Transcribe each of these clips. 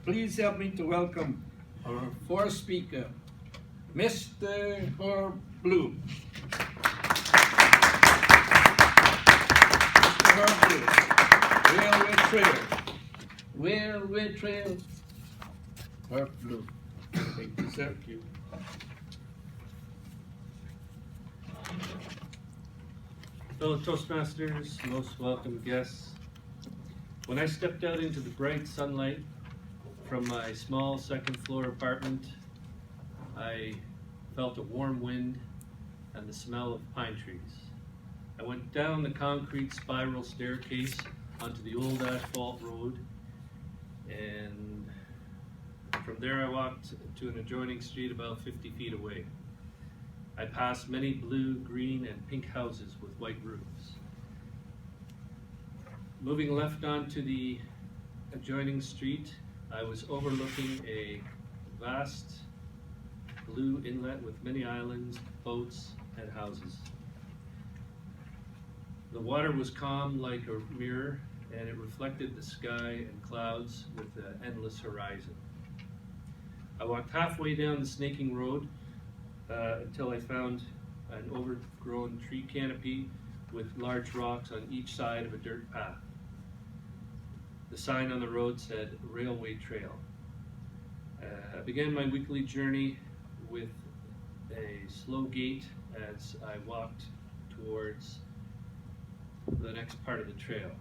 Please help me to welcome our fourth speaker, Mr. Herb Bloom. Mr. Herb Bloom, Railway Trail, Herb Bloom. Thank you, sir. Thank you. Fellow Toastmasters, most welcome guests. When I stepped out into the bright sunlight from my small second floor apartment, I felt a warm wind and the smell of pine trees. I went down the concrete spiral staircase onto the old asphalt road, and from there I walked to an adjoining street about 50 feet away. I passed many blue, green, and pink houses with white roofs. Moving left onto the adjoining street, I was overlooking a vast blue inlet with many islands, boats, and houses. The water was calm like a mirror, and it reflected the sky and clouds with an endless horizon. I walked halfway down the snaking road until I found an overgrown tree canopy with large rocks on each side of a dirt path. The sign on the road said Railway Trail. I began my weekly journey with a slow gait as I walked towards the next part of the trail.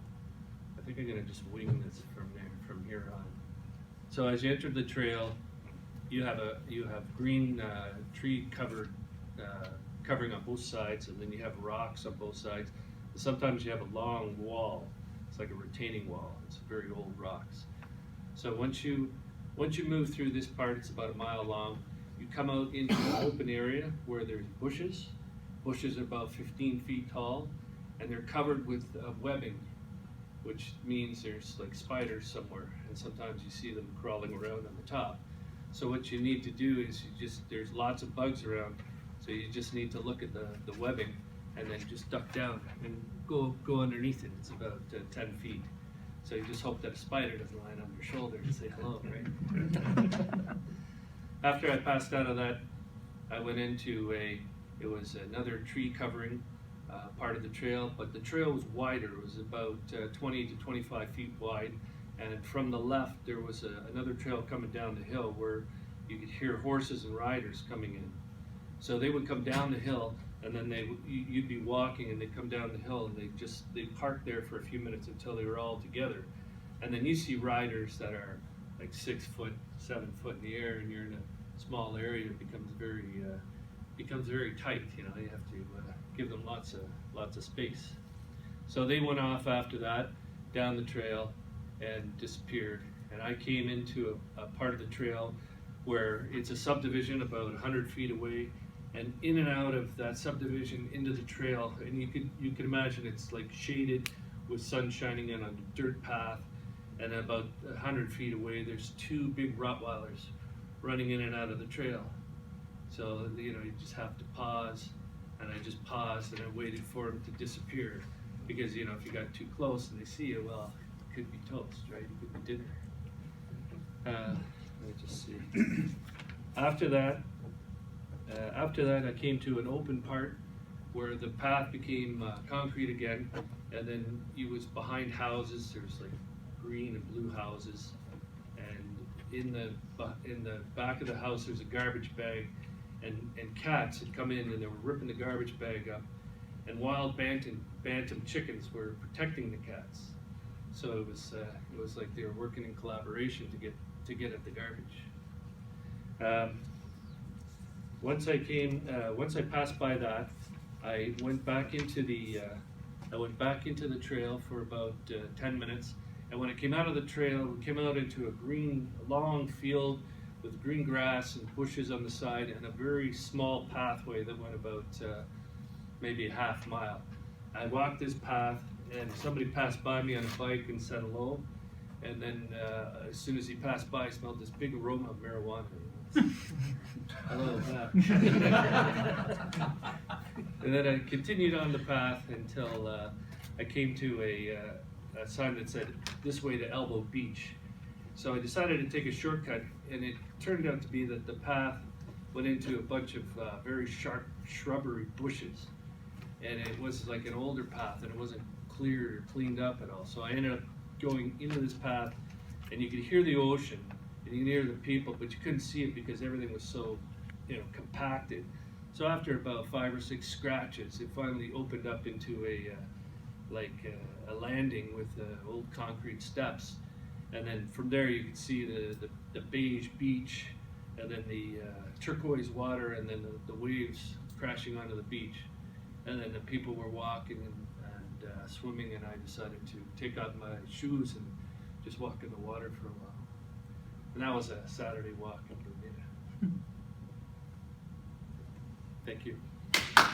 I think I'm gonna just wing this from here on. So as you enter the trail, you have green tree covering on both sides, and then you have rocks on both sides. And sometimes you have a long wall. It's like a retaining wall. It's very old rocks. So once you move through this part, it's about a mile long. You come out into an open area where there's bushes. Bushes are about 15 feet tall, and they're covered with webbing, which means there's like spiders somewhere, and sometimes you see them crawling around on the top. So what you need to do is there's lots of bugs around, so you just need to look at the webbing and then just duck down and go underneath it. It's about 10 feet. So you just hope that a spider doesn't land on your shoulder and say hello, right? After I passed out of that, I went into it was another tree covering part of the trail, but the trail was wider. It was about 20 to 25 feet wide. And from the left, there was another trail coming down the hill where you could hear horses and riders coming in. So they would come down the hill, and then you'd be walking, and they'd come down the hill, and they'd park there for a few minutes until they were all together. And then you see riders that are like 6 foot, 7 foot in the air, and you're in a small area. It becomes very tight. You know, you have to give them lots of space. So they went off after that down the trail and disappeared. And I came into a part of the trail where it's a subdivision about 100 feet away, and in and out of that subdivision into the trail, and you could imagine it's like shaded with sun shining in on a dirt path, and about 100 feet away there's two big Rottweilers running in and out of the trail. So you just have to pause, and I just paused and I waited for them to disappear, because if you got too close and they see you, well, could be toast, right? It could be dinner. Let me just see. After that, I came to an open part where the path became concrete again, and then it was behind houses. There was like green and blue houses, and in the back of the house there's a garbage bag, and cats had come in and they were ripping the garbage bag up, and wild bantam chickens were protecting the cats. So it was like they were working in collaboration to get at the garbage. Once I passed by that, I went back into the trail for about 10 minutes. And when I came out of the trail, we came out into a long field with green grass and bushes on the side, and a very small pathway that went about maybe a half mile. I walked this path, and somebody passed by me on a bike and said hello, and then as soon as he passed by, I smelled this big aroma of marijuana. Hello. And then I continued on the path until I came to a sign that said, "This way to Elbow Beach." So I decided to take a shortcut, and it turned out to be that the path went into a bunch of very sharp shrubbery bushes. And it was like an older path, and it wasn't cleared or cleaned up at all. So I ended up going into this path, and you could hear the ocean, and you could hear the people, but you couldn't see it because everything was so, compacted. So after about 5 or 6 scratches, it finally opened up into a landing with old concrete steps, and then from there you could see the beige beach, and then the turquoise water, and then the waves crashing onto the beach, and then the people were walking and swimming, and I decided to take out my shoes and just walk in the water for a while. And that was a Saturday walk in Bermuda. Thank you.